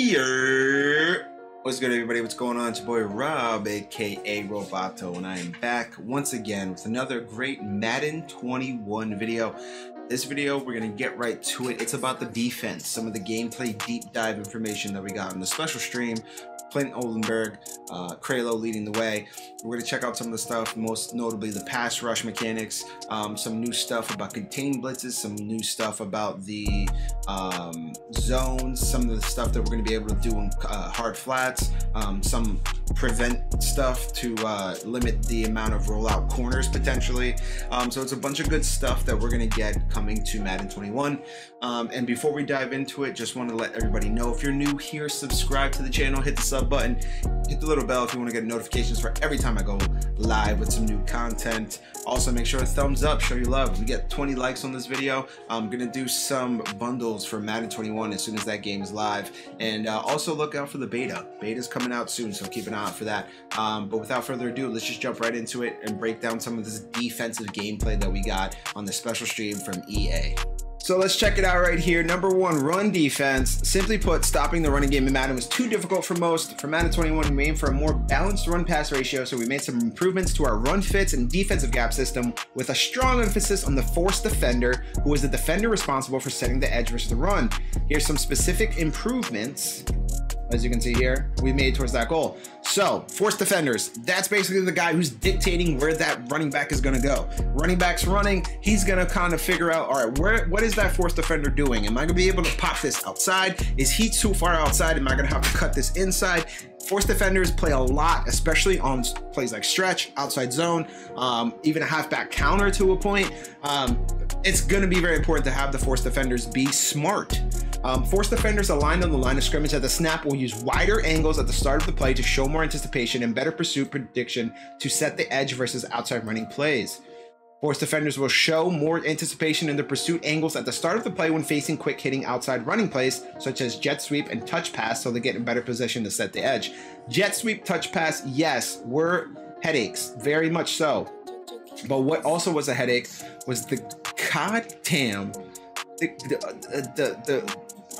Yeah. What's good, everybody? What's going on? It's your boy Rob, aka Roboto, and I am back once again with another great Madden 21 video. This video, we're gonna get right to it. It's about the defense, some of the gameplay deep dive information that we got in the special stream. Clint Oldenburg, Kralo leading the way. We're going to check out some of the stuff, most notably the pass rush mechanics, some new stuff about contained blitzes, some new stuff about the zones, some of the stuff that we're going to be able to do in hard flats, some prevent stuff to limit the amount of rollout corners potentially. So it's a bunch of good stuff that we're going to get coming to Madden 21. And before we dive into it, just want to let everybody know, if you're new here, subscribe to the channel, hit the sub button, hit the little bell if you want to get notifications for every time I go live with some new content. Also, make sure to thumbs up, show your love. We get 20 likes on this video. I'm gonna do some bundles for Madden 21 as soon as that game is live, and also look out for the beta. Beta's coming out soon, so keep an eye out for that. But without further ado, let's just jump right into it and break down some of this defensive gameplay that we got on the special stream from EA. So let's check it out right here. Number one, run defense. Simply put, stopping the running game in Madden was too difficult for most. For Madden 21, we aimed for a more balanced run-pass ratio, so we made some improvements to our run fits and defensive gap system with a strong emphasis on the force defender, who is the defender responsible for setting the edge versus the run. Here's some specific improvements, as you can see here, we made towards that goal. So, force defenders, that's basically the guy who's dictating where that running back is gonna go. Running back's running, he's gonna kind of figure out, all right, what is that force defender doing? Am I gonna be able to pop this outside? Is he too far outside? Am I gonna have to cut this inside? Force defenders play a lot, especially on plays like stretch, outside zone, even a halfback counter to a point. It's gonna be very important to have the force defenders be smart. Force defenders aligned on the line of scrimmage at the snap will use wider angles at the start of the play to show more anticipation and better pursuit prediction to set the edge versus outside running plays. Force defenders will show more anticipation in the pursuit angles at the start of the play when facing quick hitting outside running plays, such as jet sweep and touch pass, so they get in better position to set the edge. Jet sweep, touch pass, yes, were headaches, very much so. But what also was a headache was the goddamn,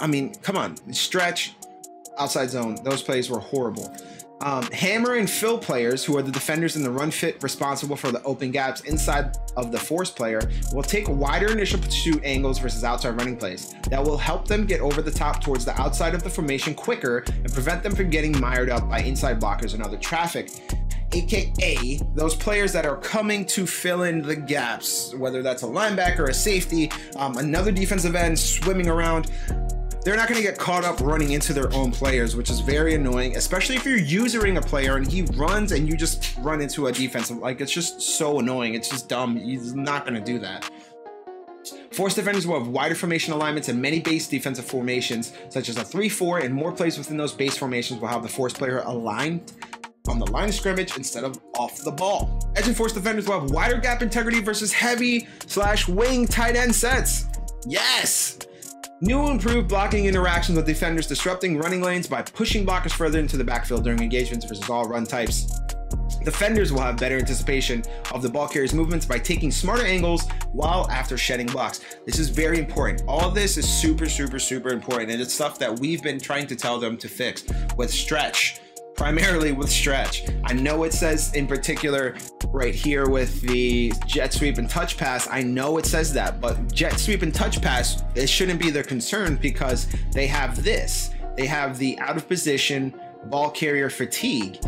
I mean, come on, stretch, outside zone, those plays were horrible. Hammer and fill players, who are the defenders in the run fit responsible for the open gaps inside of the force player, will take wider initial pursuit angles versus outside running plays. That will help them get over the top towards the outside of the formation quicker and prevent them from getting mired up by inside blockers and other traffic. AKA those players that are coming to fill in the gaps, whether that's a linebacker, a safety, another defensive end swimming around. They're not going to get caught up running into their own players, which is very annoying, especially if you're using a player and he runs and you just run into a defensive. Like, it's just so annoying. It's just dumb. He's not going to do that. Force defenders will have wider formation alignments and many base defensive formations, such as a 3-4, and more plays within those base formations will have the force player aligned on the line of scrimmage instead of off the ball. Edge and force defenders will have wider gap integrity versus heavy/wing tight end sets. Yes! New improved blocking interactions with defenders, disrupting running lanes by pushing blockers further into the backfield during engagements versus all run types. Defenders will have better anticipation of the ball carrier's movements by taking smarter angles while after shedding blocks. This is very important. All of this is super important, and it's stuff that we've been trying to tell them to fix with stretch. Primarily with stretch. I know it says in particular right here with the jet sweep and touch pass, I know it says that, but jet sweep and touch pass, it shouldn't be their concern because they have this. They have the out of position ball carrier fatigue.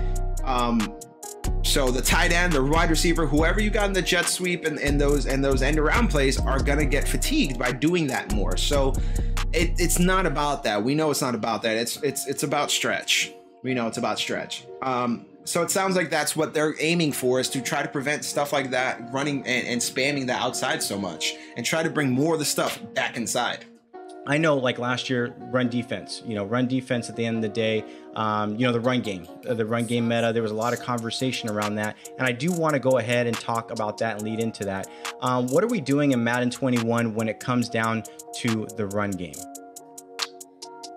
So the tight end, the wide receiver, whoever you got in the jet sweep and those end around plays are gonna get fatigued by doing that more. So it's not about that. We know it's not about that. It's about stretch. We know it's about stretch. So it sounds like that's what they're aiming for, is to try to prevent stuff like that running and spamming the outside so much and try to bring more of the stuff back inside. I know, like last year, run defense, run defense at the end of the day, the run game meta, there was a lot of conversation around that. And I do want to go ahead and talk about that and lead into that. What are we doing in Madden 21 when it comes down to the run game?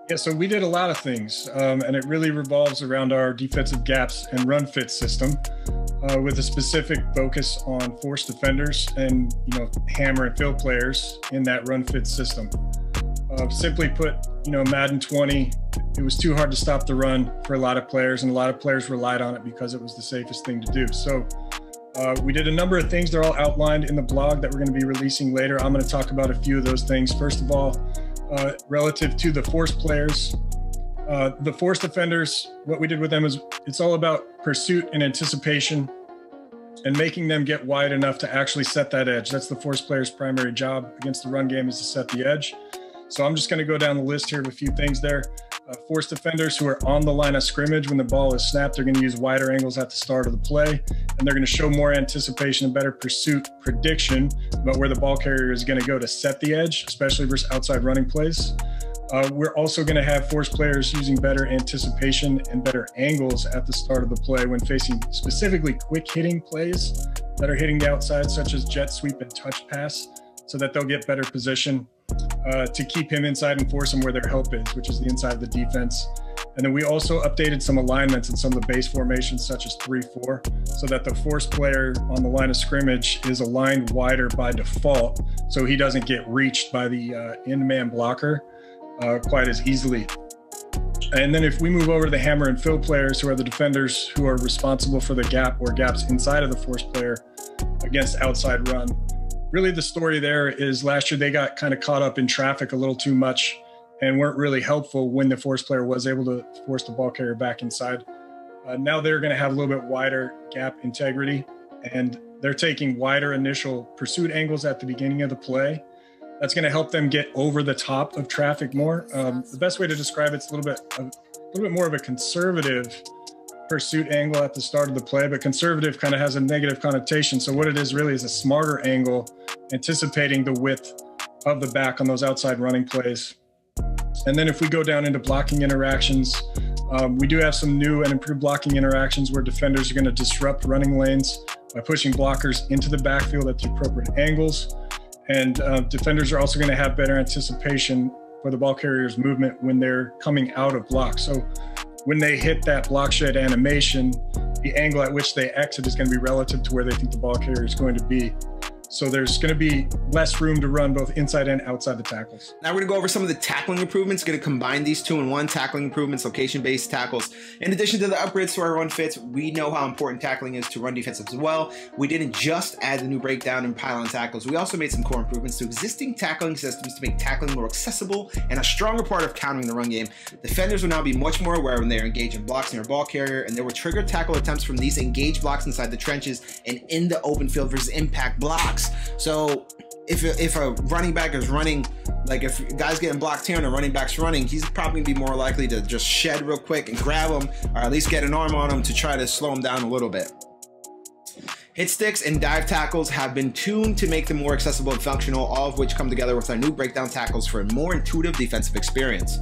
Yeah, so we did a lot of things, and it really revolves around our defensive gaps and run fit system, with a specific focus on force defenders and hammer and fill players in that run fit system. Simply put, Madden 20, it was too hard to stop the run for a lot of players, and a lot of players relied on it because it was the safest thing to do. So we did a number of things. They're all outlined in the blog that we're going to be releasing later. I'm going to talk about a few of those things. First of all, relative to the force players, the force defenders, what we did with them is it's all about pursuit and anticipation and making them get wide enough to actually set that edge. That's the force player's primary job against the run game, is to set the edge. So I'm just going to go down the list here of a few things there. Force defenders who are on the line of scrimmage when the ball is snapped, they're going to use wider angles at the start of the play, and they're going to show more anticipation and better pursuit prediction about where the ball carrier is going to go to set the edge, especially versus outside running plays. We're also going to have force players using better anticipation and better angles at the start of the play when facing specifically quick hitting plays that are hitting the outside, such as jet sweep and touch pass, so that they'll get better position to keep him inside and force him where their help is, which is the inside of the defense. And then we also updated some alignments in some of the base formations, such as 3-4, so that the force player on the line of scrimmage is aligned wider by default, so he doesn't get reached by the in-man blocker quite as easily. And then if we move over to the hammer and fill players, who are the defenders who are responsible for the gap or gaps inside of the force player against outside run. Really, the story there is last year they got kind of caught up in traffic a little too much and weren't really helpful when the force player was able to force the ball carrier back inside. Now they're going to have a little bit wider gap integrity, and they're taking wider initial pursuit angles at the beginning of the play. That's going to help them get over the top of traffic more. The best way to describe it's a little bit more of a conservative pursuit angle at the start of the play, but conservative kind of has a negative connotation. So what it is really is a smarter angle, anticipating the width of the back on those outside running plays. And then if we go down into blocking interactions, we do have some new and improved blocking interactions where defenders are going to disrupt running lanes by pushing blockers into the backfield at the appropriate angles. And defenders are also going to have better anticipation for the ball carrier's movement when they're coming out of block. So when they hit that block shed animation, the angle at which they exit is going to be relative to where they think the ball carrier is going to be. So there's going to be less room to run both inside and outside the tackles. Now we're going to go over some of the tackling improvements. Going to combine these two in one: tackling improvements, location-based tackles. In addition to the upgrades to our run fits, we know how important tackling is to run defense as well. We didn't just add the new breakdown and pylon tackles. We also made some core improvements to existing tackling systems to make tackling more accessible and a stronger part of countering the run game. Defenders will now be much more aware when they are engaged in blocks near a ball carrier, and they will trigger tackle attempts from these engaged blocks inside the trenches and in the open field versus impact blocks. So if a running back is running, like if a guy's getting blocked here and a running back's running, he's probably gonna be more likely to just shed real quick and grab him, or at least get an arm on him to try to slow him down a little bit. Hit sticks and dive tackles have been tuned to make them more accessible and functional, all of which come together with our new breakdown tackles for a more intuitive defensive experience.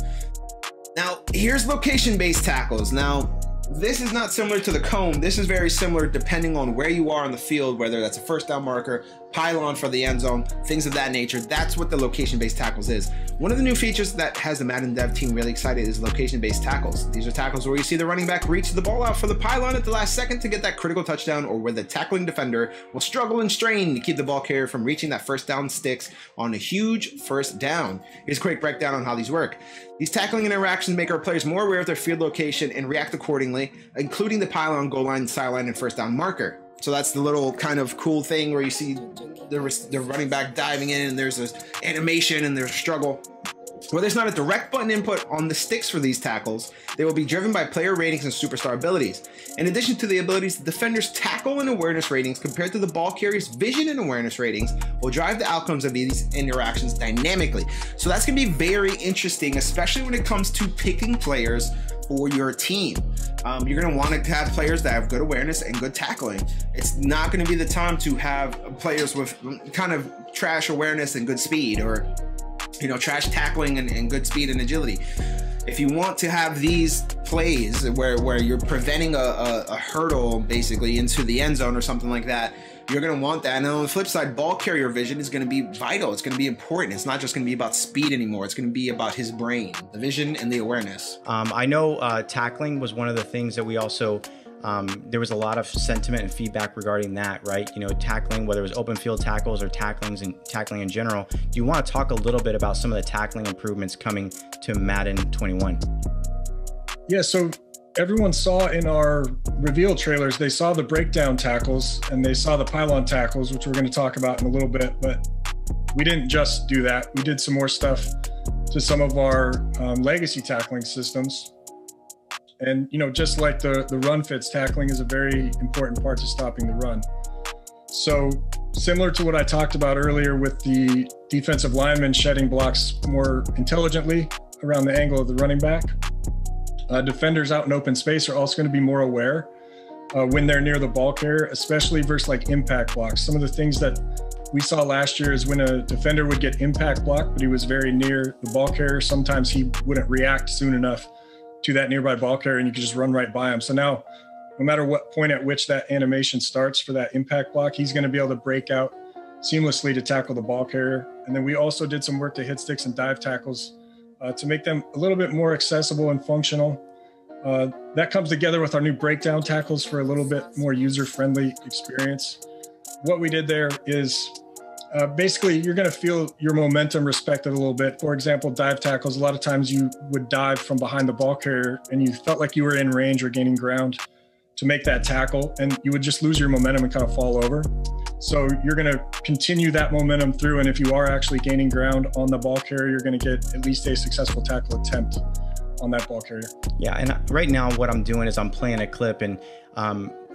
Now, here's location-based tackles. Now, this is not similar to the cone. This is very similar depending on where you are on the field, whether that's a first down marker, pylon for the end zone, things of that nature. That's what the location-based tackles is. One of the new features that has the Madden dev team really excited is location-based tackles. These are tackles where you see the running back reach the ball out for the pylon at the last second to get that critical touchdown, or where the tackling defender will struggle and strain to keep the ball carrier from reaching that first down sticks on a huge first down. Here's a quick breakdown on how these work. These tackling interactions make our players more aware of their field location and react accordingly, including the pylon, goal line, sideline, and first down marker. So that's the little kind of cool thing where you see the running back diving in and there's this animation and there's a struggle. Well, there's not a direct button input on the sticks for these tackles. They will be driven by player ratings and superstar abilities. In addition to the abilities, the defender's tackle and awareness ratings compared to the ball carrier's vision and awareness ratings will drive the outcomes of these interactions dynamically. So that's going to be very interesting, especially when it comes to picking players for your team. You're going to want to have players that have good awareness and good tackling. It's not going to be the time to have players with kind of trash awareness and good speed, or trash tackling and good speed and agility. If you want to have these plays where you're preventing a hurdle basically into the end zone or something like that, you're going to want that. And then on the flip side, ball carrier vision is going to be vital. It's going to be important. It's not just going to be about speed anymore. It's going to be about his brain, the vision and the awareness. I know tackling was one of the things that we also there was a lot of sentiment and feedback regarding that, right? You know, tackling, whether it was open field tackles or tackling in general. Do you want to talk a little bit about some of the tackling improvements coming to Madden 21? Yeah, so everyone saw in our reveal trailers, they saw the breakdown tackles and they saw the pylon tackles, which we're going to talk about in a little bit, but we didn't just do that. We did some more stuff to some of our legacy tackling systems. And, you know, just like the run fits, tackling is a very important part to stopping the run. So similar to what I talked about earlier with the defensive linemen shedding blocks more intelligently around the angle of the running back, defenders out in open space are also going to be more aware when they're near the ball carrier, especially versus like impact blocks. Some of the things that we saw last year is when a defender would get impact blocked, but he was very near the ball carrier, sometimes he wouldn't react soon enough to that nearby ball carrier and you could just run right by him. So now, no matter what point at which that animation starts for that impact block, he's going to be able to break out seamlessly to tackle the ball carrier. And then we also did some work to hit sticks and dive tackles to make them a little bit more accessible and functional. That comes together with our new breakdown tackles for a little bit more user-friendly experience. What we did there is basically you're going to feel your momentum respected a little bit. For example, dive tackles, a lot of times you would dive from behind the ball carrier and you felt like you were in range or gaining ground to make that tackle, and you would just lose your momentum and kind of fall over. So you're going to continue that momentum through, and if you are actually gaining ground on the ball carrier, you're going to get at least a successful tackle attempt on that ball carrier. Yeah, and right now what I'm doing is I'm playing a clip, and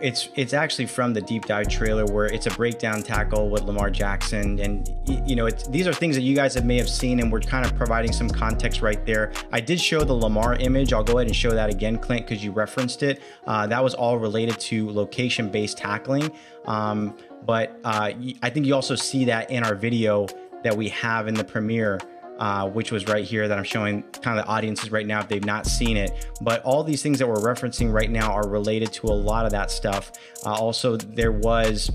it's actually from the deep dive trailer where it's a breakdown tackle with Lamar Jackson, and you know, these are things that you guys may have seen, and we're kind of providing some context right there. I did show the Lamar image. I'll go ahead and show that again, Clint, because you referenced it. That was all related to location-based tackling, but I think you also see that in our video that we have in the premiere, which was right here that I'm showing kind of the audiences right now if they've not seen it. But all these things that we're referencing right now are related to a lot of that stuff. Also, there was,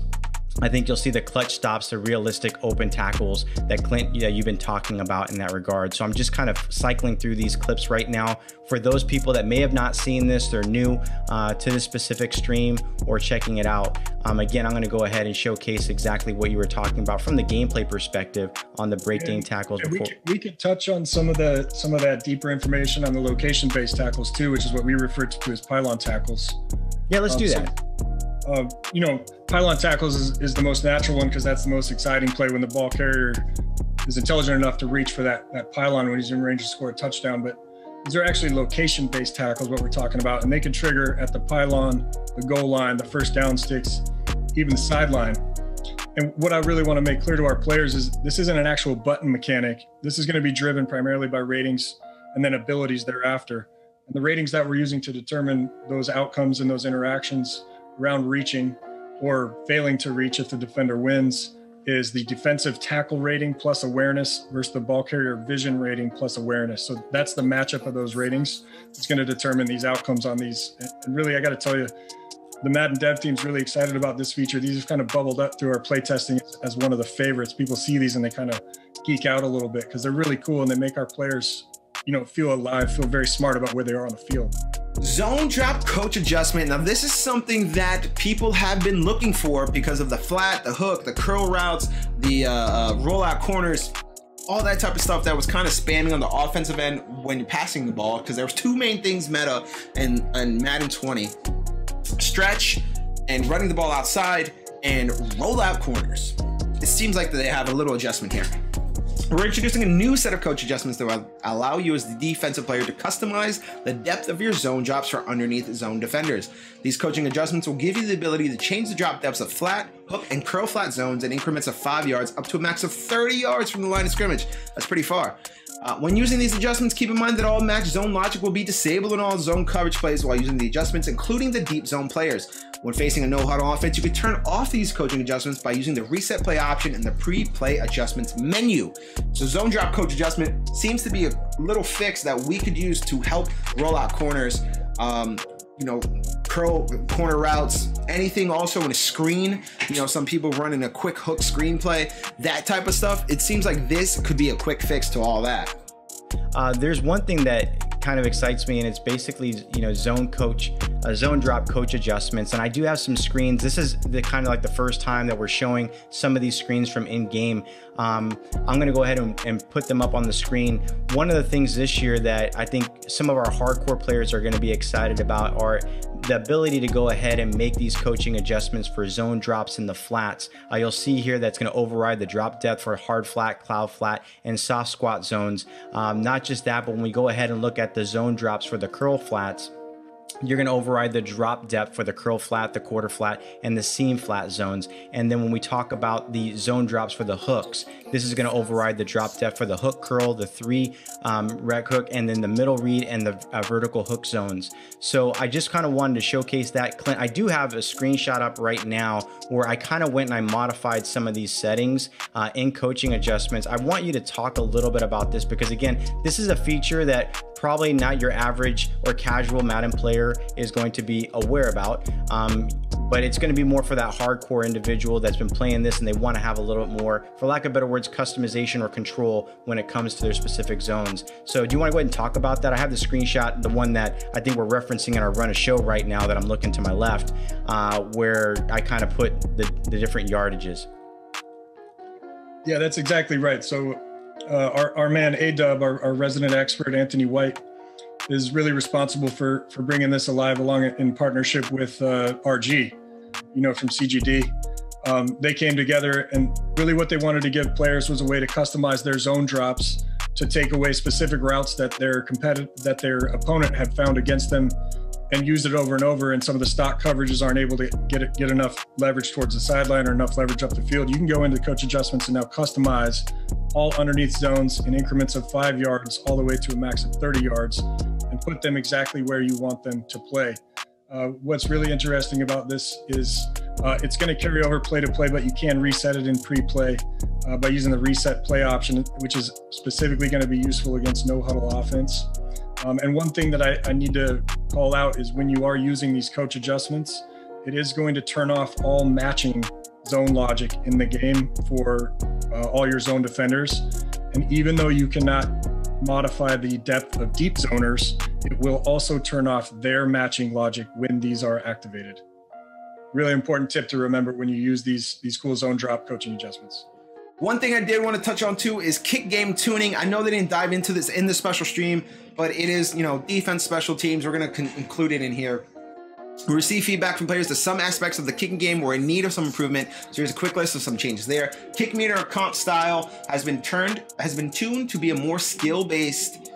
I think you'll see the clutch stops, the realistic open tackles that Clint, you've been talking about in that regard. So I'm just kind of cycling through these clips right now. For those people that may have not seen this, they're new to this specific stream or checking it out. Again, I'm going to go ahead and showcase exactly what you were talking about from the gameplay perspective on the breakdown tackles. We could touch on some of that deeper information on the location-based tackles too, which is what we refer to as pylon tackles. Yeah, let's do that. You know, pylon tackles is the most natural one because that's the most exciting play when the ball carrier is intelligent enough to reach for that pylon when he's in range to score a touchdown. But these are actually location-based tackles, what we're talking about, and they can trigger at the pylon, the goal line, the first down sticks, even the sideline. And what I really want to make clear to our players is this isn't an actual button mechanic. This is going to be driven primarily by ratings and then abilities thereafter. And the ratings that we're using to determine those outcomes and those interactions around reaching or failing to reach if the defender wins is the defensive tackle rating plus awareness versus the ball carrier vision rating plus awareness. So that's the matchup of those ratings. It's going to determine these outcomes on these. And really, I got to tell you, the Madden dev team's really excited about this feature. These have kind of bubbled up through our play testing as one of the favorites. People see these and they kind of geek out a little bit because they're really cool and they make our players, you know, feel alive, feel very smart about where they are on the field. Zone drop coach adjustment. Now this is something that people have been looking for because of the flat, the hook, the curl routes, the rollout corners, all that type of stuff that was kind of spamming on the offensive end when you're passing the ball, because there was two main things meta in Madden 20. Stretch and running the ball outside and rollout corners. It seems like they have a little adjustment here. We're introducing a new set of coach adjustments that will allow you as the defensive player to customize the depth of your zone drops for underneath zone defenders. These coaching adjustments will give you the ability to change the drop depths of flat, hook, and curl flat zones in increments of 5 yards up to a max of 30 yards from the line of scrimmage. That's pretty far. When using these adjustments, keep in mind that all match zone logic will be disabled in all zone coverage plays while using the adjustments, including the deep zone players. When facing a no-huddle offense, you can turn off these coaching adjustments by using the reset play option in the pre-play adjustments menu. So zone drop coach adjustment seems to be a little fix that we could use to help roll out corners, you know, curl corner routes, anything also in a screen. You know, some people running a quick hook screenplay, that type of stuff. It seems like this could be a quick fix to all that. There's one thing that kind of excites me, and it's basically, you know, zone drop coach adjustments. And I do have some screens. This is the kind of like the first time that we're showing some of these screens from in game. I'm going to go ahead and put them up on the screen. One of the things this year that I think some of our hardcore players are going to be excited about are the ability to go ahead and make these coaching adjustments for zone drops in the flats. You'll see here that's going to override the drop depth for hard flat, cloud flat, and soft squat zones. Not just that, but when we go ahead and look at the zone drops for the curl flats, you're going to override the drop depth for the curl flat, the quarter flat, and the seam flat zones. And then when we talk about the zone drops for the hooks, this is going to override the drop depth for the hook curl, the 3 rec hook, and then the middle read and the vertical hook zones. So I just kind of wanted to showcase that. Clint, I do have a screenshot up right now where I kind of went and I modified some of these settings in coaching adjustments. I want you to talk a little bit about this because, again, this is a feature that probably not your average or casual Madden player is going to be aware about, but it's going to be more for that hardcore individual that's been playing this and they want to have a little bit more, for lack of better words, customization or control when it comes to their specific zones. So do you want to go ahead and talk about that? I have the screenshot, the one that I think we're referencing in our run a show right now that I'm looking to my left, where I kind of put the different yardages. Yeah, that's exactly right. So our man A-Dub, our resident expert, Anthony White, is really responsible for bringing this alive along in partnership with RG, you know, from CGD. They came together, and really what they wanted to give players was a way to customize their zone drops to take away specific routes that their opponent had found against them and use it over and over. And some of the stock coverages aren't able to get enough leverage towards the sideline or enough leverage up the field. You can go into coach adjustments and now customize all underneath zones in increments of 5 yards all the way to a max of 30 yards and put them exactly where you want them to play. What's really interesting about this is it's going to carry over play to play, but you can reset it in pre-play by using the reset play option, which is specifically going to be useful against no huddle offense. And one thing that I need to call out is when you are using these coach adjustments, it is going to turn off all matching zone logic in the game for all your zone defenders. And even though you cannot modify the depth of deep zoners, it will also turn off their matching logic when these are activated. Really important tip to remember when you use these cool zone drop coaching adjustments. One thing I did want to touch on too is kick game tuning. I know they didn't dive into this in the special stream, but it is, you know, defense, special teams. We're going to include it in here. We receive feedback from players that some aspects of the kicking game were in need of some improvement. So here's a quick list of some changes there. Kick meter or comp style has been tuned to be a more skill-based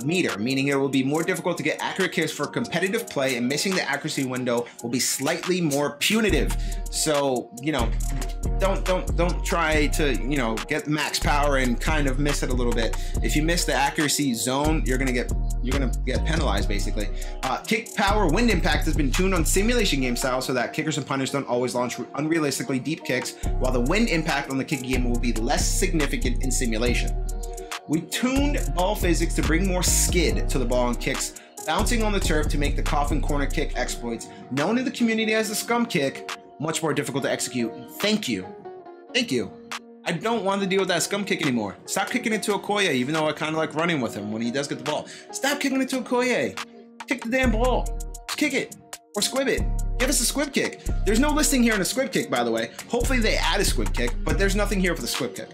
meter, meaning it will be more difficult to get accurate kicks for competitive play, and missing the accuracy window will be slightly more punitive. So, you know, don't try to, you know, get max power and kind of miss it a little bit. If you miss the accuracy zone, you're gonna get penalized basically. Kick power wind impact has been tuned on simulation game style so that kickers and punters don't always launch unrealistically deep kicks, while the wind impact on the kicking game will be less significant in simulation. We tuned ball physics to bring more skid to the ball and kicks, bouncing on the turf to make the coffin corner kick exploits, known in the community as the scum kick, much more difficult to execute. Thank you. Thank you. I don't want to deal with that scum kick anymore. Stop kicking it to Okoye, even though I kind of like running with him when he does get the ball. Stop kicking it to Okoye. Kick the damn ball. Just kick it. Or squib it. Give us a squib kick. There's no listing here on a squib kick, by the way. Hopefully they add a squib kick, but there's nothing here for the squib kick.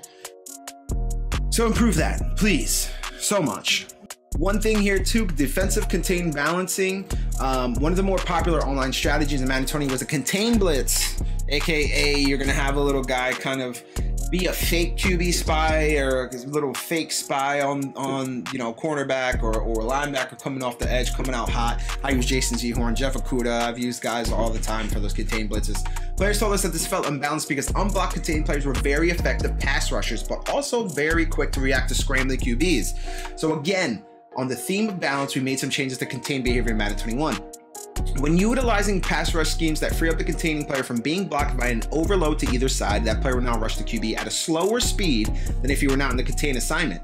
So improve that, please, so much. One thing here too, defensive contained balancing. One of the more popular online strategies in Madden 20 was a contained blitz, AKA you're gonna have a little guy kind of be a fake QB spy or a little fake spy on you know, cornerback or linebacker coming off the edge, coming out hot. I use Jason Zehorn, Jeff Okuda. I've used guys all the time for those contained blitzes. Players told us that this felt unbalanced because unblocked contained players were very effective pass rushers, but also very quick to react to scrambling QBs. So again, on the theme of balance, we made some changes to contained behavior in Madden 21. When utilizing pass rush schemes that free up the containing player from being blocked by an overload to either side, that player will now rush the QB at a slower speed than if he were not in the contain assignment,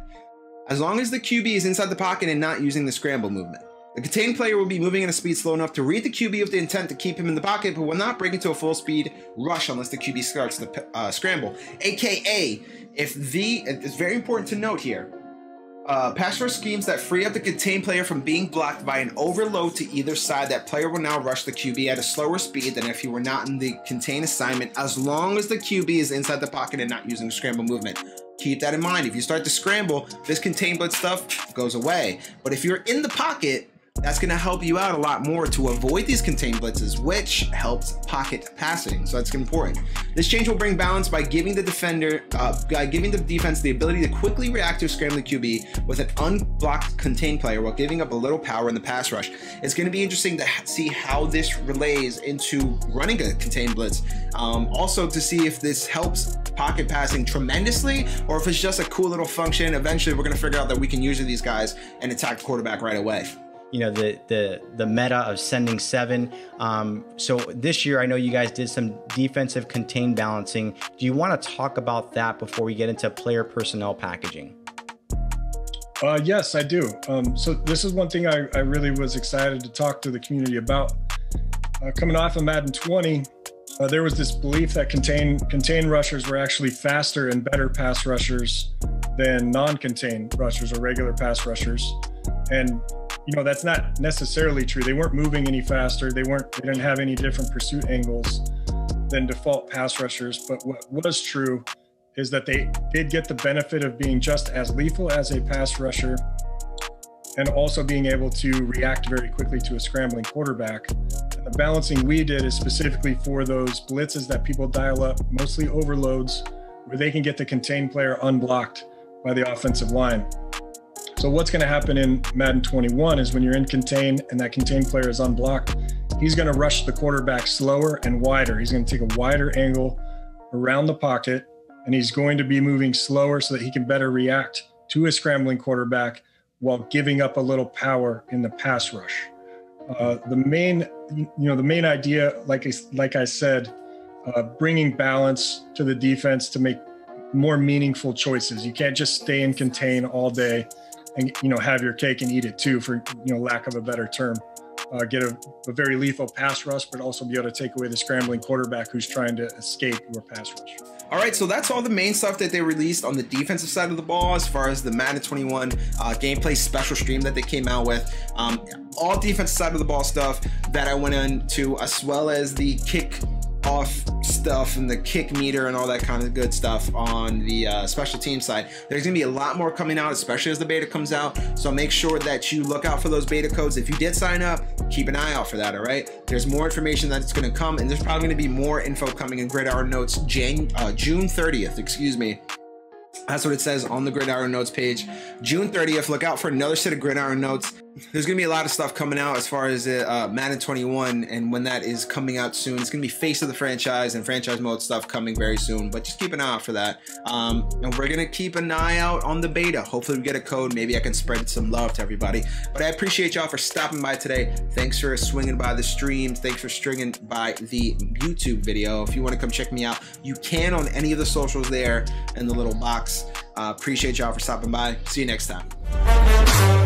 as long as the QB is inside the pocket and not using the scramble movement. The contained player will be moving at a speed slow enough to read the QB with the intent to keep him in the pocket, but will not break into a full speed rush unless the QB starts the scramble. AKA, it's very important to note here, Pass rush schemes that free up the contained player from being blocked by an overload to either side. That player will now rush the QB at a slower speed than if he were not in the contained assignment, as long as the QB is inside the pocket and not using scramble movement. Keep that in mind. If you start to scramble, this contained blitz stuff goes away. But if you're in the pocket, that's going to help you out a lot more to avoid these contained blitzes, which helps pocket passing. So that's important. This change will bring balance by giving the defense the ability to quickly react to a scrambling QB with an unblocked contained player while giving up a little power in the pass rush. It's going to be interesting to see how this relays into running a contained blitz. Also to see if this helps pocket passing tremendously, or if it's just a cool little function. Eventually, we're going to figure out that we can use these guys and attack the quarterback right away. You know, the meta of sending 7. So this year, I know you guys did some defensive contained balancing. Do you want to talk about that before we get into player personnel packaging? Yes, I do. So this is one thing I really was excited to talk to the community about. Coming off of Madden 20, there was this belief that contained rushers were actually faster and better pass rushers than non-contained rushers or regular pass rushers. And you know, that's not necessarily true. They weren't moving any faster. They didn't have any different pursuit angles than default pass rushers. But what was true is that they did get the benefit of being just as lethal as a pass rusher and also being able to react very quickly to a scrambling quarterback. And the balancing we did is specifically for those blitzes that people dial up, mostly overloads, where they can get the contained player unblocked by the offensive line. So what's going to happen in Madden 21 is when you're in contain and that contained player is unblocked, he's going to rush the quarterback slower and wider. He's going to take a wider angle around the pocket, and he's going to be moving slower so that he can better react to a scrambling quarterback while giving up a little power in the pass rush. The main idea, like I said, bringing balance to the defense to make more meaningful choices. You can't just stay in contain all day and have your cake and eat it too, for lack of a better term. Get a very lethal pass rush, but also be able to take away the scrambling quarterback who's trying to escape your pass rush. All right, so that's all the main stuff that they released on the defensive side of the ball as far as the Madden 21 gameplay special stream that they came out with. All defensive side of the ball stuff that I went into, as well as the kick off stuff and the kick meter and all that kind of good stuff on the special team side. There's gonna be a lot more coming out, especially as the beta comes out, so make sure that you look out for those beta codes. If you did sign up, keep an eye out for that. All right, there's more information that's gonna come, and there's probably gonna be more info coming in Gridiron Notes June 30th, excuse me. That's what it says on the Gridiron Notes page. June 30th, look out for another set of Gridiron Notes. There's going to be a lot of stuff coming out as far as Madden 21, and when that is coming out soon, it's going to be face of the franchise and franchise mode stuff coming very soon, but just keep an eye out for that. And we're going to keep an eye out on the beta. Hopefully we get a code. Maybe I can spread some love to everybody. But I appreciate y'all for stopping by today. Thanks for swinging by the stream. Thanks for stringing by the YouTube video. If you want to come check me out, you can on any of the socials there in the little box. Appreciate y'all for stopping by. See you next time.